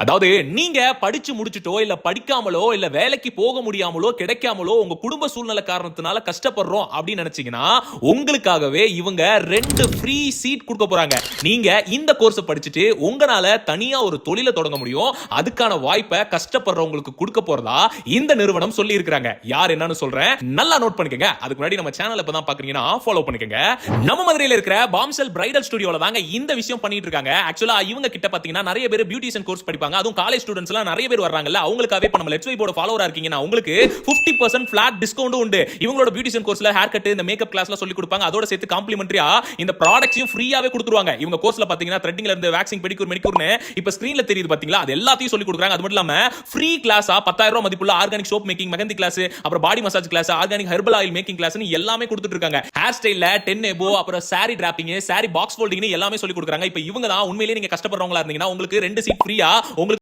அதாவது நீங்க படிச்சு முடிச்சுட்டோ இல்ல படிக்காமலோ இல்ல வேலைக்கு போக முடியாமலோ கிடைக்காமலோ உங்க குடும்ப சூழ்நிலை காரணத்தினால கஷ்டப்படுறோம் அப்படின்னு நினைச்சீங்கன்னா உங்களுக்காகவே இவங்க 2 ஃப்ரீ சீட் கொடுக்க போறாங்க. நீங்க இந்த கோர்ஸ் படிச்சுட்டு உங்களால தனியா ஒரு தொழிலை தொடங்க முடியும். அதுக்கான வாய்ப்பை கஷ்டப்படுறவங்களுக்கு கொடுக்க போறதா இந்த நிறுவனம் சொல்லி இருக்காங்க. யார் என்னன்னு சொல்றேன், நல்லா நோட் பண்ணிக்கங்க. அதுக்கு முன்னாடி நம்ம சேனலை இப்பதான் பாக்குறீங்கன்னா ஃபாலோ பண்ணிக்கங்க. நம்ம மதுரையில் இருக்கிற பாம்செல் பிரைடல் ஸ்டுடியோல தாங்க இந்த விஷயம் பண்ணிட்டு இருக்காங்க. ஆக்சுவலா இவங்க கிட்ட பாத்தீங்கன்னா நிறைய பேர் பியூட்டிஷியன் கோர்ஸ் படிப்பாங்க. அதுவும் காலேஜ் ஸ்டூடண்ட்ஸ் எல்லாம் நிறைய பேர் வர்றாங்கல்ல, அவங்களுக்காகவே இப்ப நம்ம லெட்ஸ் வைபோட ஃபாலோவரா இருக்கீங்கன்னா உங்களுக்கு 50% ஃபிளாட் டிஸ்கவுண்ட் உண்டு. இவங்களோட பியூட்டிஷியன் கோர்ஸ்ல ஹேர் கட், இந்த மேக்கப் கிளாஸ்ல சொல்லி கொடுப்பாங்க. அதோட சேர்த்து காம்ப்ளிமெண்டரியா இந்த ப்ராடக்ட்ஸையும் ஃப்ரீயாவே கொடுத்துருவாங்க. இவங்க கோர்ஸ்ல பாத்தீங்கன்னா த்ரெட்டிங்ல இருந்து வேக்சிங், பெடிக்யூர், மெனிக்யூர்னு இப்ப ஸ்கிரீன்ல தெரியுது பாத்தீங்களா, அது எல்லாத்தையும் சொல்லி கொடுக்குறாங்க. அது மட்டும் இல்லாம ஃப்ரீ கிளாஸா 10,000 ரூபாய் மதிப்புள்ள organic soap making, mehndi class, அப்புறம் body massage class, organic herbal oil making கிளாஸ்னு எல்லாமே கொடுத்துட்டு இருக்காங்க. ஹேர் ஸ்டைல்ல 10 எபோ, அப்புறம் sari draping, sari box folding எல்லாமே சொல்லி கொடுக்குறாங்க. இப்ப இவங்க தான் உண்மையிலேயே நீங்க கஷ்டப்படுறவங்களா இருந்தீங்கன்னா உங்களுக்கு 2 சீட் ஃப்ரீயா உங்க